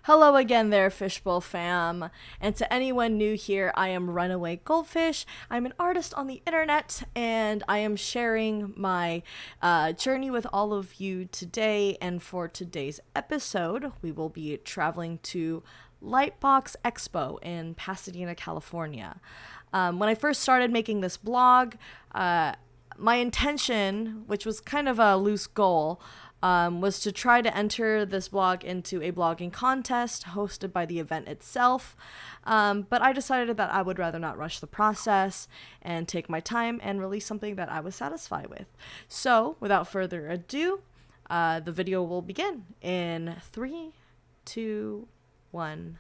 Hello again there, Fishbowl fam. And to anyone new here, I am Runaway Goldfish. I'm an artist on the internet, and I am sharing my journey with all of you today. And for today's episode, we will be traveling to Lightbox Expo in Pasadena, California. When I first started making this blog, my intention, which was kind of a loose goal, was to try to enter this blog into a blogging contest hosted by the event itself. But I decided that I would rather not rush the process and take my time and release something that I was satisfied with. So, without further ado, the video will begin in 3, 2, 1.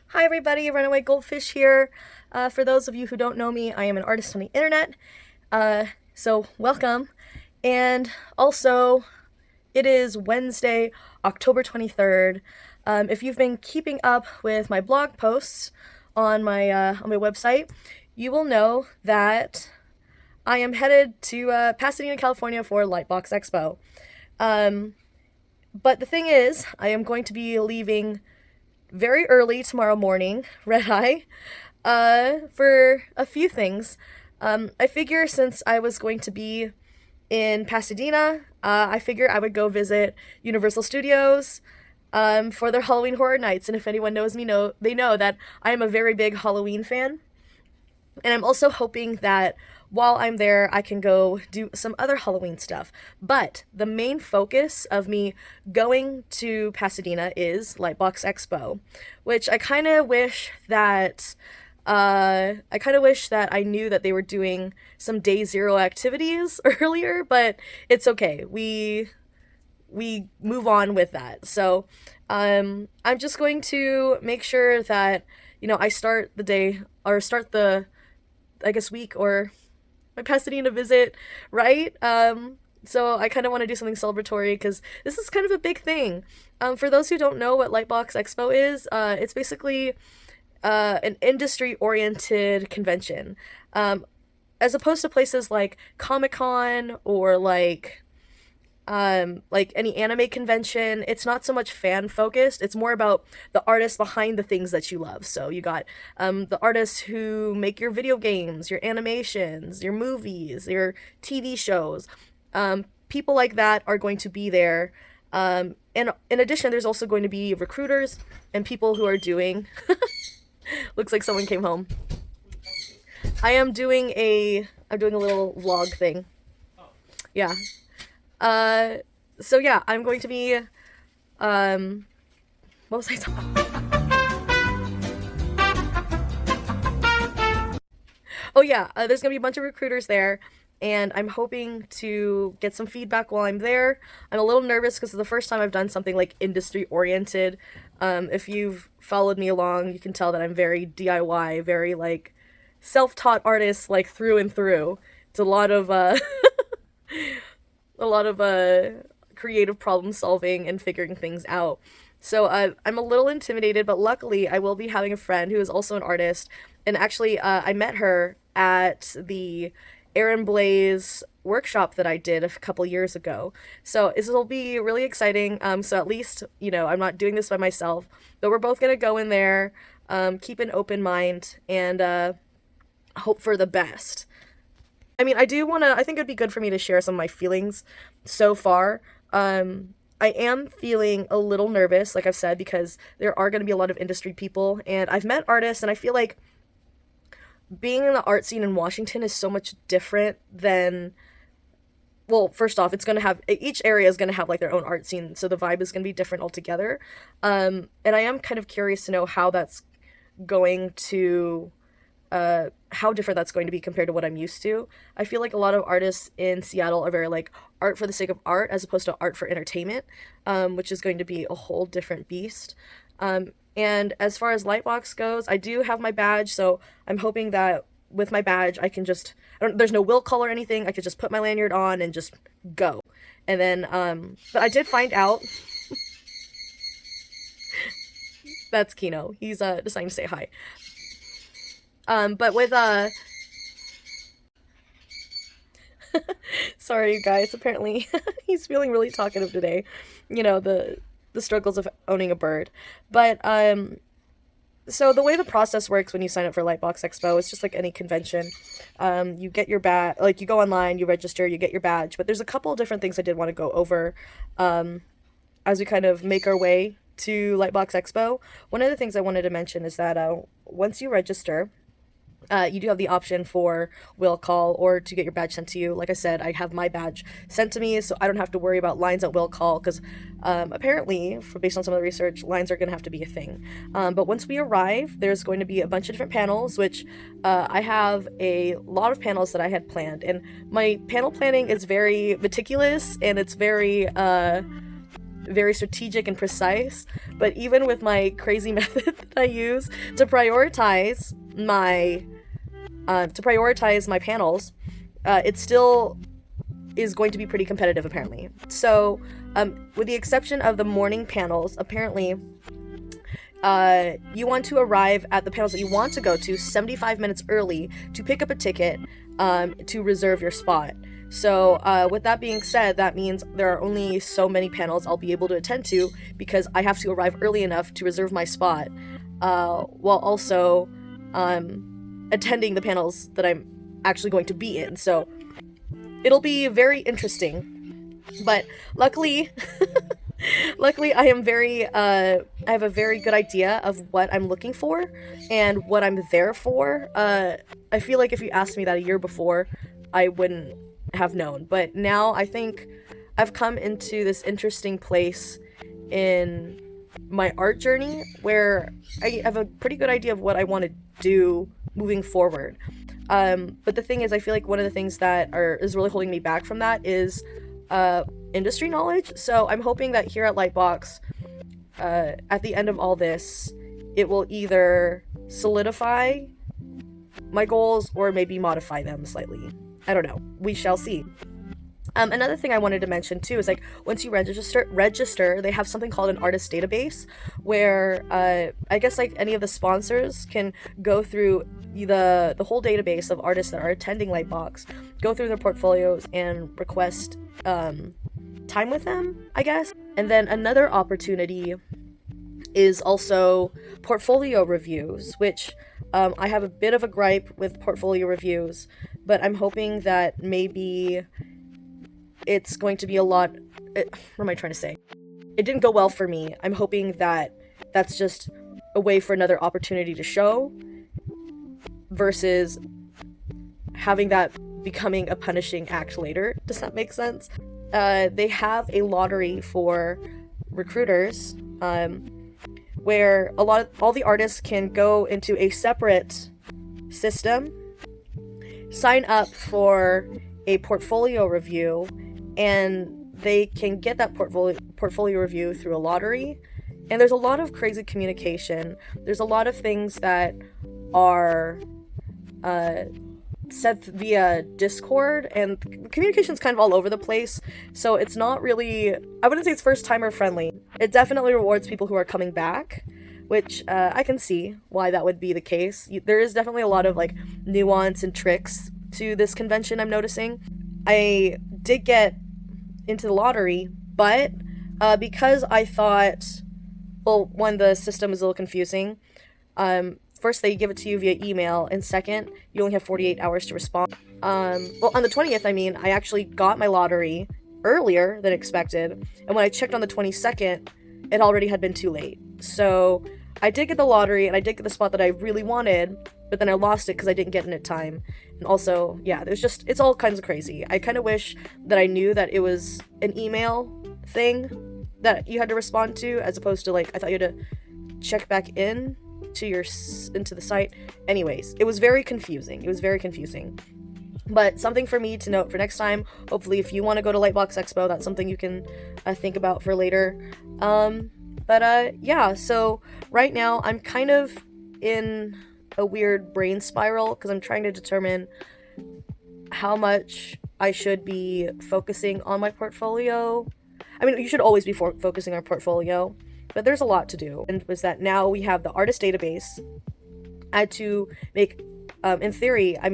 Hi everybody, Runaway Goldfish here. For those of you who don't know me, I am an artist on the internet, so welcome. And also, it is Wednesday, October 23rd. If you've been keeping up with my blog posts on my website, you will know that I am headed to Pasadena, California for Lightbox Expo. But the thing is, I am going to be leaving very early tomorrow morning, red eye, for a few things. I figure since I was going to be in Pasadena, I figure I would go visit Universal Studios for their Halloween Horror Nights. And if anyone knows me, they know that I am a very big Halloween fan. And I'm also hoping that while I'm there, I can go do some other Halloween stuff. But the main focus of me going to Pasadena is Lightbox Expo, which I kind of wish that I knew that they were doing some day zero activities earlier, but it's okay. We move on with that. So I'm just going to make sure that, I start the day, or start the, week, or my Pasadena visit, right? So I kind of want to do something celebratory because this is kind of a big thing. For those who don't know what Lightbox Expo is, it's basically an industry-oriented convention. As opposed to places like Comic-Con or like any anime convention, it's not so much fan focused. It's more about the artists behind the things that you love. So you got the artists who make your video games, your animations, your movies, your TV shows. People like that are going to be there. And in addition, there's also going to be recruiters and people who are doing looks like someone came home. I'm doing a little vlog thing. Yeah. So yeah, I'm going to be, what was I talking about? Oh yeah, there's gonna be a bunch of recruiters there, and I'm hoping to get some feedback while I'm there. I'm a little nervous because it's the first time I've done something like industry-oriented. If you've followed me along, you can tell that I'm very DIY, very, self-taught artist, through and through. It's a lot of, creative problem solving and figuring things out. So I'm a little intimidated, but luckily I will be having a friend who is also an artist. And actually, I met her at the Aaron Blaze workshop that I did a couple years ago. So this will be really exciting. So at least, I'm not doing this by myself, but we're both going to go in there, keep an open mind, and hope for the best. I mean, I think it'd be good for me to share some of my feelings so far. I am feeling a little nervous, like I've said, because there are going to be a lot of industry people, and I've met artists, and I feel like being in the art scene in Washington is so much different than, well, first off, it's going to have, each area is going to have like their own art scene, so the vibe is going to be different altogether. And I am kind of curious to know how that's going to how different that's going to be compared to what I'm used to. I feel like a lot of artists in Seattle are very like art for the sake of art as opposed to art for entertainment, which is going to be a whole different beast. And as far as Lightbox goes, I do have my badge, so I'm hoping that with my badge I can just, there's no will call or anything. I could just put my lanyard on and just go. And then, but I did find out. That's Kino. He's deciding to say hi. But with sorry you guys, apparently he's feeling really talkative today. You know, the struggles of owning a bird. But so the way the process works when you sign up for Lightbox Expo is just like any convention. You get your badge, like you go online, you register, you get your badge. But there's a couple of different things I did want to go over as we kind of make our way to Lightbox Expo. One of the things I wanted to mention is that once you register, you do have the option for will call or to get your badge sent to you. Like I said, I have my badge sent to me, so I don't have to worry about lines at will call, because apparently, based on some of the research, lines are going to have to be a thing. But once we arrive, there's going to be a bunch of different panels, which I have a lot of panels that I had planned. And my panel planning is very meticulous, and it's very strategic and precise. But even with my crazy method that I use to prioritize my panels, it still is going to be pretty competitive, apparently. So with the exception of the morning panels, apparently you want to arrive at the panels that you want to go to 75 minutes early to pick up a ticket to reserve your spot. So with that being said, that means there are only so many panels I'll be able to attend to, because I have to arrive early enough to reserve my spot, while also attending the panels that I'm actually going to be in. So it'll be very interesting. But luckily, I am I have a very good idea of what I'm looking for and what I'm there for. I feel like if you asked me that a year before, I wouldn't have known. But now I think I've come into this interesting place in my art journey where I have a pretty good idea of what I want to do moving forward. But the thing is, I feel like one of the things that is really holding me back from that is industry knowledge. So I'm hoping that here at Lightbox, at the end of all this, it will either solidify my goals or maybe modify them slightly. I don't know. We shall see. Another thing I wanted to mention too is, like, once you register, they have something called an artist database, where I guess like any of the sponsors can go through the whole database of artists that are attending Lightbox, go through their portfolios and request time with them, I guess. And then another opportunity is also portfolio reviews, which I have a bit of a gripe with portfolio reviews, but I'm hoping that maybe it's going to be a lot. What am I trying to say? It didn't go well for me. I'm hoping that that's just a way for another opportunity to show, versus having that becoming a punishing act later. Does that make sense? They have a lottery for recruiters, where all the artists can go into a separate system, sign up for a portfolio review, and they can get that portfolio review through a lottery. And there's a lot of crazy communication. There's a lot of things that are said via Discord, and communication's kind of all over the place. So it's not really, I wouldn't say it's first timer friendly. It definitely rewards people who are coming back, which I can see why that would be the case. There is definitely a lot of like nuance and tricks to this convention, I'm noticing. I did get into the lottery, but because I thought, well, one, the system is a little confusing. first, they give it to you via email, and second, you only have 48 hours to respond. Well, on the 20th, I actually got my lottery earlier than expected, and when I checked on the 22nd, it already had been too late. So I did get the lottery, and I did get the spot that I really wanted, but then I lost it because I didn't get in it time. And also, yeah, it's all kinds of crazy. I kind of wish that I knew that it was an email thing that you had to respond to, as opposed to, like, I thought you had to check back in to into the site. Anyways, it was very confusing. But something for me to note for next time. Hopefully, if you want to go to Lightbox Expo, that's something you can think about for later. Yeah, so right now I'm kind of in a weird brain spiral because I'm trying to determine how much I should be focusing on my portfolio. I mean, you should always be focusing on portfolio, but there's a lot to do. And was that now we have the artist database. I had to make, in theory, I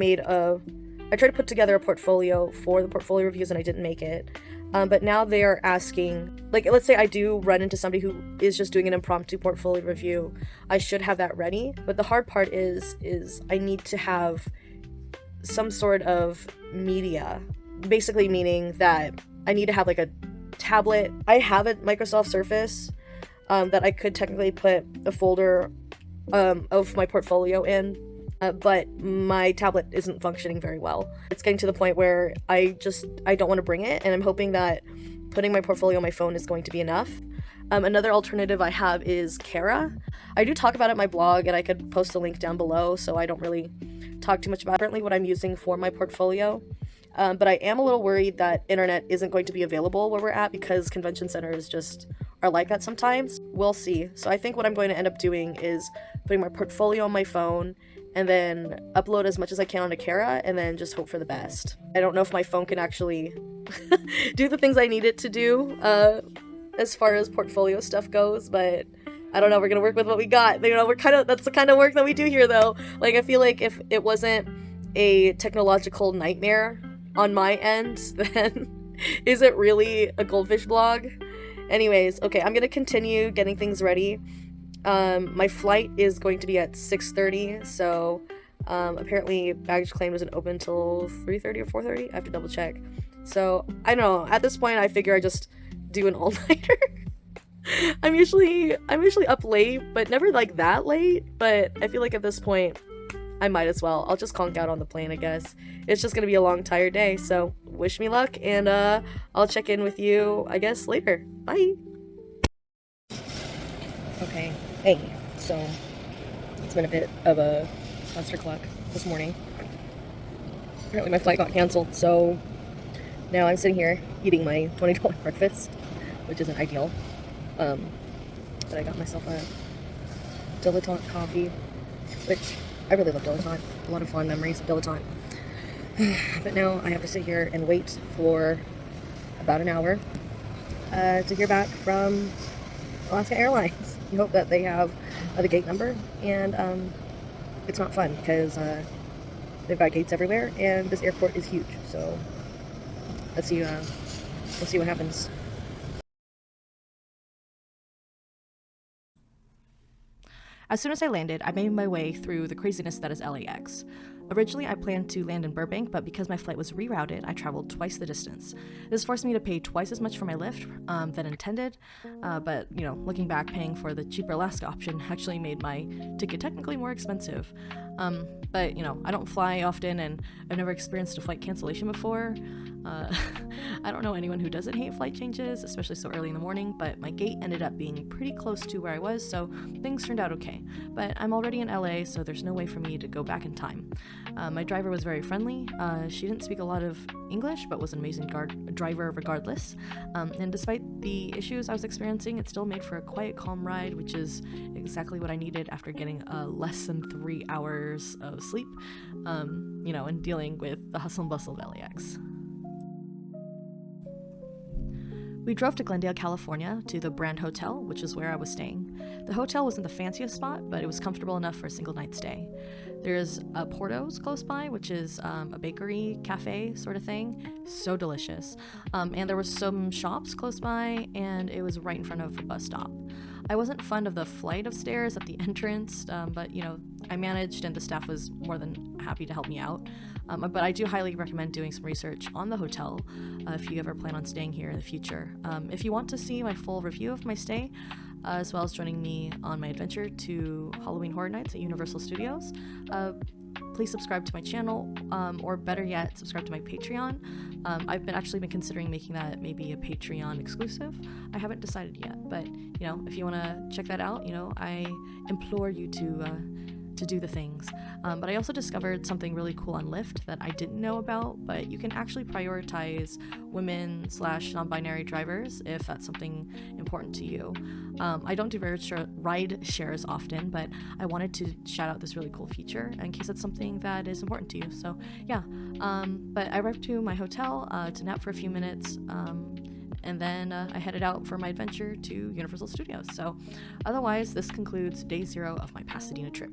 tried to put together a portfolio for the portfolio reviews and I didn't make it. But now they are asking, like, let's say I do run into somebody who is just doing an impromptu portfolio review. I should have that ready. But the hard part is I need to have some sort of media, basically meaning that I need to have like a tablet. I have a Microsoft Surface that I could technically put a folder of my portfolio in. But my tablet isn't functioning very well. It's getting to the point where I don't want to bring it, and I'm hoping that putting my portfolio on my phone is going to be enough. Another alternative I have is Kara. I do talk about it in my blog, and I could post a link down below, so I don't really talk too much about it. Currently what I'm using for my portfolio. But I am a little worried that internet isn't going to be available where we're at because convention centers just are like that sometimes. We'll see. So I think what I'm going to end up doing is putting my portfolio on my phone and then upload as much as I can onto Kara, and then just hope for the best. I don't know if my phone can actually do the things I need it to do as far as portfolio stuff goes, but I don't know, we're gonna work with what we got. You know, that's the kind of work that we do here, though. Like, I feel like if it wasn't a technological nightmare on my end, then is it really a goldfish blog? Anyways, okay, I'm gonna continue getting things ready. My flight is going to be at 6:30, so apparently baggage claim doesn't open until 3:30 or 4:30. I have to double check. So I don't know, at this point I figure I just do an all-nighter. I'm usually up late, but never like that late, but I feel like at this point I might as well. I'll just conk out on the plane, I guess. It's just gonna be a long, tired day, so wish me luck, and I'll check in with you, I guess, later. Bye! Okay, hey, so it's been a bit of a clustercluck this morning. Apparently my flight got canceled, so now I'm sitting here eating my $20 breakfast, which isn't ideal. But I got myself a dilettante coffee, which I really love dilettante. A lot of fond memories of dilettante. But now I have to sit here and wait for about an hour to hear back from Alaska Airlines. You hope that they have the gate number, and it's not fun because they've got gates everywhere, and this airport is huge. So let's see what happens. As soon as I landed, I made my way through the craziness that is LAX. Originally, I planned to land in Burbank, but because my flight was rerouted, I traveled twice the distance. This forced me to pay twice as much for my Lyft than intended, but, you know, looking back, paying for the cheaper Alaska option actually made my ticket technically more expensive. But, you know, I don't fly often, and I've never experienced a flight cancellation before. I don't know anyone who doesn't hate flight changes, especially so early in the morning, but my gate ended up being pretty close to where I was, so things turned out okay. But I'm already in LA, so there's no way for me to go back in time. My driver was very friendly. She didn't speak a lot of English, but was an amazing driver regardless. And despite the issues I was experiencing, it still made for a quiet, calm ride, which is exactly what I needed after getting less than 3 hours of sleep, you know, and dealing with the hustle and bustle of LAX. We drove to Glendale, California, to the Brand Hotel, which is where I was staying. The hotel wasn't the fanciest spot, but it was comfortable enough for a single night stay. There's a Porto's close by, which is a bakery, cafe sort of thing. So delicious. And there were some shops close by, and it was right in front of a bus stop. I wasn't fond of the flight of stairs at the entrance, but, you know, I managed, and the staff was more than happy to help me out. But I do highly recommend doing some research on the hotel if you ever plan on staying here in the future. If you want to see my full review of my stay, as well as joining me on my adventure to Halloween Horror Nights at Universal Studios, please subscribe to my channel, or better yet, subscribe to my Patreon. I've actually been considering making that maybe a Patreon exclusive. I haven't decided yet, but if you want to check that out, I implore you to do the things. But I also discovered something really cool on Lyft that I didn't know about, but you can actually prioritize women/non-binary drivers if that's something important to you. I don't do ride shares often, but I wanted to shout out this really cool feature in case it's something that is important to you. So yeah, but I arrived to my hotel to nap for a few minutes, and then I headed out for my adventure to Universal Studios. So otherwise, this concludes day 0 of my Pasadena trip.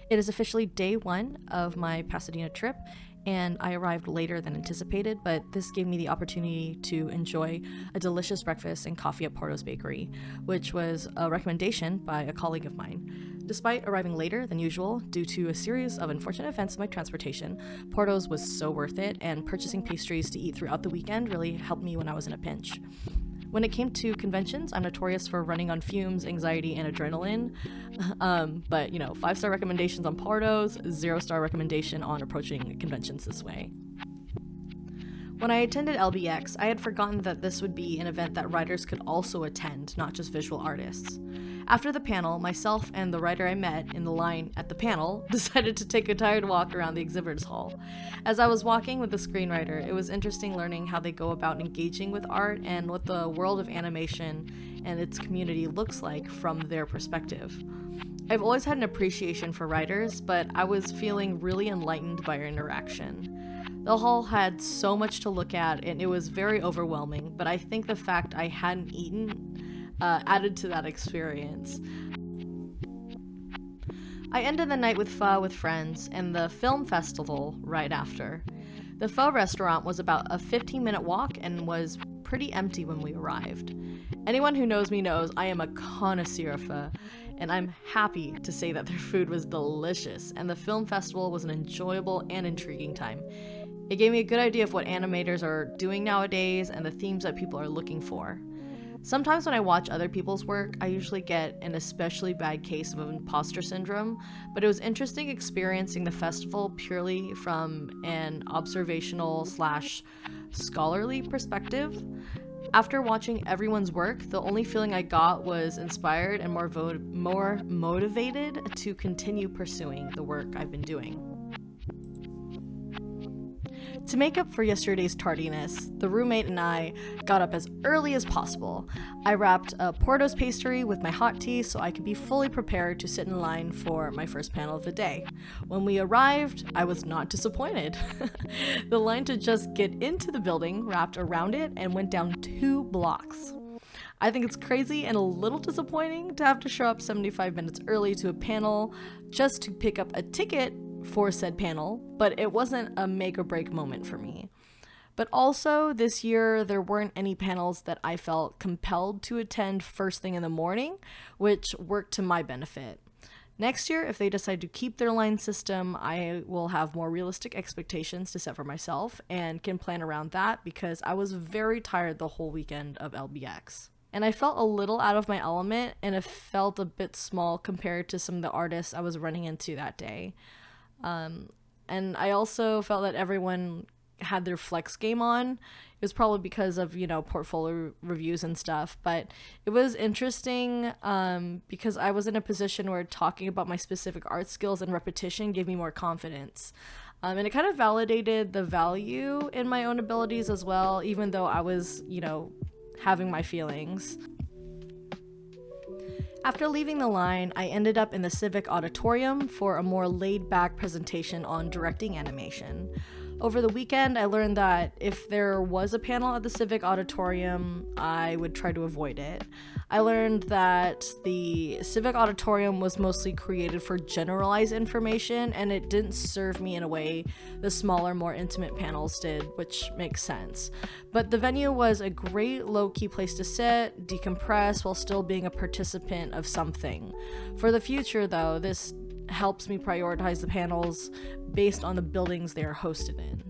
It is officially day 1 of my Pasadena trip, and I arrived later than anticipated, but this gave me the opportunity to enjoy a delicious breakfast and coffee at Porto's Bakery, which was a recommendation by a colleague of mine. Despite arriving later than usual due to a series of unfortunate events in my transportation, Porto's was so worth it, and purchasing pastries to eat throughout the weekend really helped me when I was in a pinch. When it came to conventions, I'm notorious for running on fumes, anxiety, and adrenaline. But 5-star recommendations on Porto's, 0-star recommendation on approaching conventions this way. When I attended LBX, I had forgotten that this would be an event that writers could also attend, not just visual artists. After the panel, myself and the writer I met in the line at the panel decided to take a tired walk around the exhibitors hall. As I was walking with the screenwriter, it was interesting learning how they go about engaging with art and what the world of animation and its community looks like from their perspective. I've always had an appreciation for writers, but I was feeling really enlightened by our interaction. The hall had so much to look at, and it was very overwhelming, but I think the fact I hadn't eaten added to that experience. I ended the night with pho with friends and the film festival right after. The pho restaurant was about a 15-minute walk and was pretty empty when we arrived. Anyone who knows me knows I am a connoisseur of pho, and I'm happy to say that their food was delicious, and the film festival was an enjoyable and intriguing time. It gave me a good idea of what animators are doing nowadays and the themes that people are looking for. Sometimes when I watch other people's work, I usually get an especially bad case of imposter syndrome, but it was interesting experiencing the festival purely from an observational/scholarly perspective. After watching everyone's work, the only feeling I got was inspired and more motivated to continue pursuing the work I've been doing. To make up for yesterday's tardiness, the roommate and I got up as early as possible. I wrapped a Porto's pastry with my hot tea so I could be fully prepared to sit in line for my first panel of the day. When we arrived, I was not disappointed. The line to just get into the building wrapped around it and went down 2 blocks. I think it's crazy and a little disappointing to have to show up 75 minutes early to a panel just to pick up a ticket for said panel, but it wasn't a make or break moment for me. But also, this year, there weren't any panels that I felt compelled to attend first thing in the morning, which worked to my benefit. Next year, if they decide to keep their line system, I will have more realistic expectations to set for myself and can plan around that because I was very tired the whole weekend of LBX. And I felt a little out of my element, and it felt a bit small compared to some of the artists I was running into that day. And I also felt that everyone had their flex game on. It was probably because of, portfolio reviews and stuff, but it was interesting because I was in a position where talking about my specific art skills and repetition gave me more confidence. And it kind of validated the value in my own abilities as well, even though I was, having my feelings. After leaving the line, I ended up in the Civic Auditorium for a more laid-back presentation on directing animation. Over the weekend, I learned that if there was a panel at the Civic Auditorium, I would try to avoid it. I learned that the Civic Auditorium was mostly created for generalized information, and it didn't serve me in a way the smaller, more intimate panels did, which makes sense. But the venue was a great low-key place to sit, decompress, while still being a participant of something. For the future, though, this helps me prioritize the panels based on the buildings they are hosted in.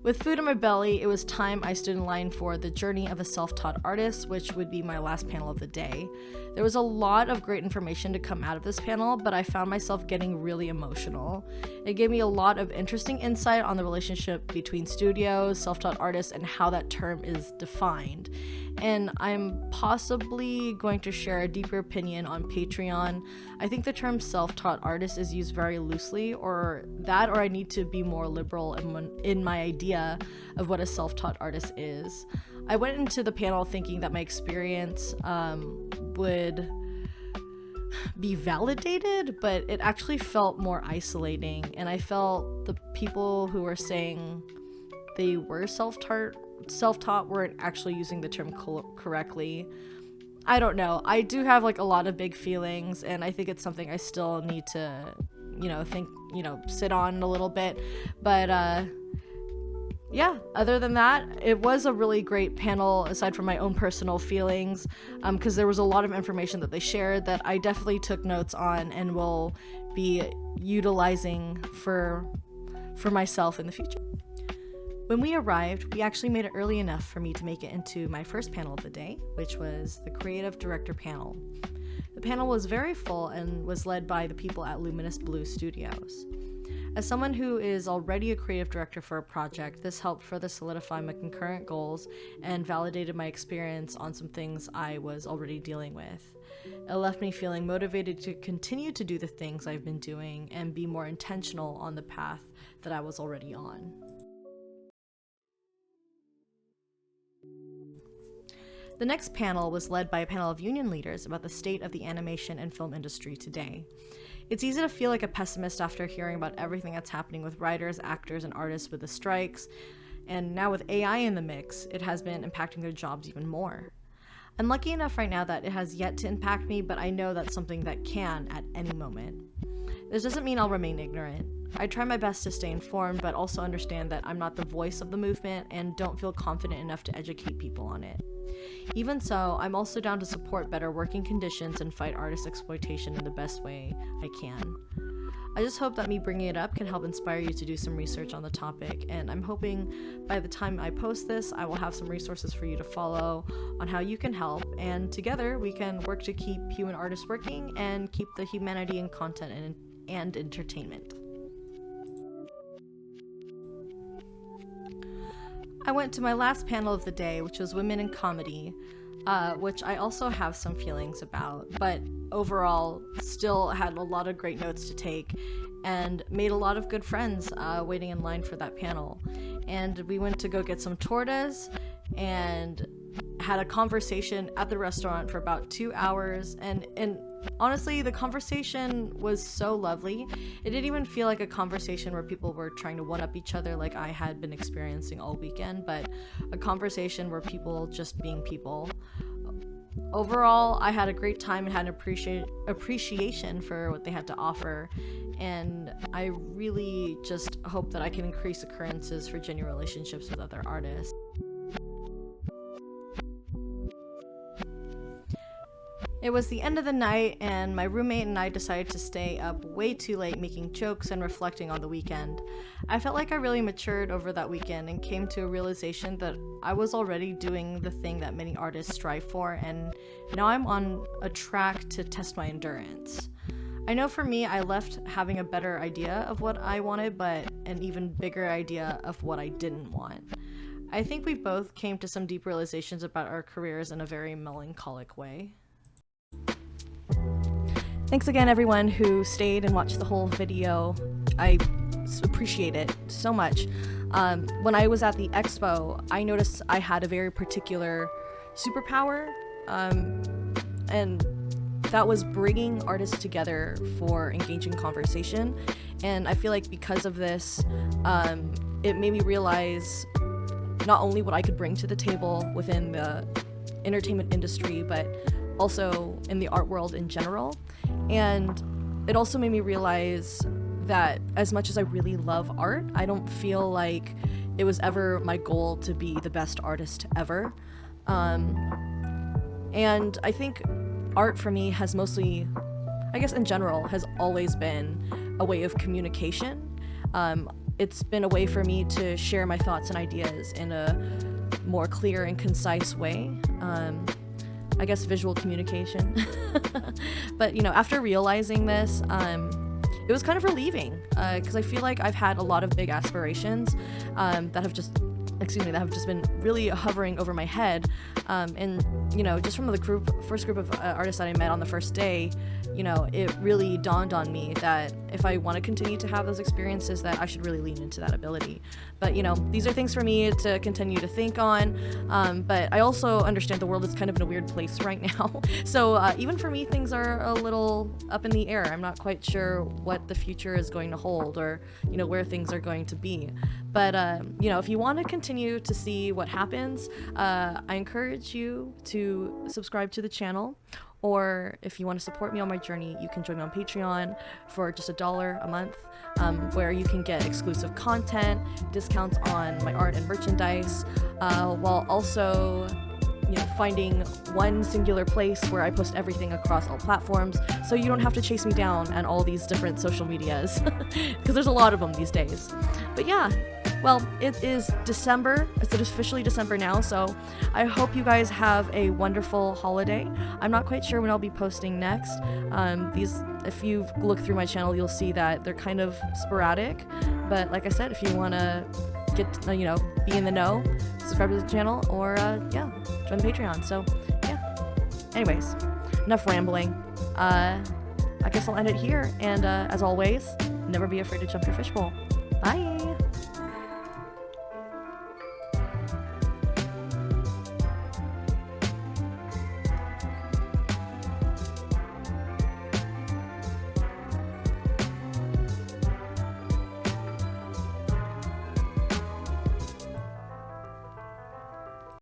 With food in my belly, it was time I stood in line for The Journey of a Self-Taught Artist, which would be my last panel of the day. There was a lot of great information to come out of this panel, but I found myself getting really emotional. It gave me a lot of interesting insight on the relationship between studios, self-taught artists, and how that term is defined. And I'm possibly going to share a deeper opinion on Patreon. I think the term self-taught artist is used very loosely, or I need to be more liberal in my idea of what a self-taught artist is. I went into the panel thinking that my experience would be validated, but it actually felt more isolating, and I felt the people who were saying they were self-taught weren't actually using the term correctly. I don't know. I do have like a lot of big feelings, and I think it's something I still need to, sit on a little bit. But yeah, other than that, it was a really great panel aside from my own personal feelings, because there was a lot of information that they shared that I definitely took notes on and will be utilizing for myself in the future. When we arrived, we actually made it early enough for me to make it into my first panel of the day, which was the Creative Director panel. The panel was very full and was led by the people at Luminous Blue Studios. As someone who is already a creative director for a project, this helped further solidify my concurrent goals and validated my experience on some things I was already dealing with. It left me feeling motivated to continue to do the things I've been doing and be more intentional on the path that I was already on. The next panel was led by a panel of union leaders about the state of the animation and film industry today. It's easy to feel like a pessimist after hearing about everything that's happening with writers, actors, and artists with the strikes, and now with AI in the mix, it has been impacting their jobs even more. I'm lucky enough right now that it has yet to impact me, but I know that's something that can at any moment. This doesn't mean I'll remain ignorant. I try my best to stay informed, but also understand that I'm not the voice of the movement and don't feel confident enough to educate people on it. Even so, I'm also down to support better working conditions and fight artist exploitation in the best way I can. I just hope that me bringing it up can help inspire you to do some research on the topic, and I'm hoping by the time I post this, I will have some resources for you to follow on how you can help, and together we can work to keep human artists working and keep the humanity in content and entertainment. I went to my last panel of the day, which was Women in Comedy, which I also have some feelings about, but overall still had a lot of great notes to take and made a lot of good friends waiting in line for that panel. And we went to go get some tortas and had a conversation at the restaurant for about 2 hours, and honestly, the conversation was so lovely. It didn't even feel like a conversation where people were trying to one-up each other like I had been experiencing all weekend, but a conversation where people just being people. Overall, I had a great time and had an appreciation for what they had to offer, and I really just hope that I can increase occurrences for genuine relationships with other artists. It was the end of the night, and my roommate and I decided to stay up way too late making jokes and reflecting on the weekend. I felt like I really matured over that weekend and came to a realization that I was already doing the thing that many artists strive for, and now I'm on a track to test my endurance. I know for me, I left having a better idea of what I wanted, but an even bigger idea of what I didn't want. I think we both came to some deep realizations about our careers in a very melancholic way. Thanks again, everyone who stayed and watched the whole video. I appreciate it so much. When I was at the expo, I noticed I had a very particular superpower, and that was bringing artists together for engaging conversation. And I feel like because of this, it made me realize not only what I could bring to the table within the entertainment industry, but also in the art world in general. And it also made me realize that as much as I really love art, I don't feel like it was ever my goal to be the best artist ever. And I think art for me has mostly, I guess in general, has always been a way of communication. It's been a way for me to share my thoughts and ideas in a more clear and concise way. I guess visual communication. But, after realizing this, it was kind of relieving because I feel like I've had a lot of big aspirations that have just been really hovering over my head. And, just from the first group of artists that I met on the first day, it really dawned on me that if I want to continue to have those experiences, that I should really lean into that ability. But, these are things for me to continue to think on. But I also understand the world is kind of in a weird place right now. So even for me, things are a little up in the air. I'm not quite sure what the future is going to hold or, where things are going to be. But, if you want to continue to see what happens, I encourage you to subscribe to the channel. Or if you want to support me on my journey, you can join me on Patreon for just $1 a month, where you can get exclusive content, discounts on my art and merchandise, while also finding one singular place where I post everything across all platforms, so you don't have to chase me down on all these different social medias, because there's a lot of them these days. But yeah, well, it is December. It's officially December now, so I hope you guys have a wonderful holiday. I'm not quite sure when I'll be posting next. If you look through my channel, you'll see that they're kind of sporadic, but like I said, if you want to get be in the know, subscribe to the channel, or join the Patreon. So yeah, anyways, enough rambling. I guess I'll end it here, and as always, never be afraid to jump your fishbowl. Bye.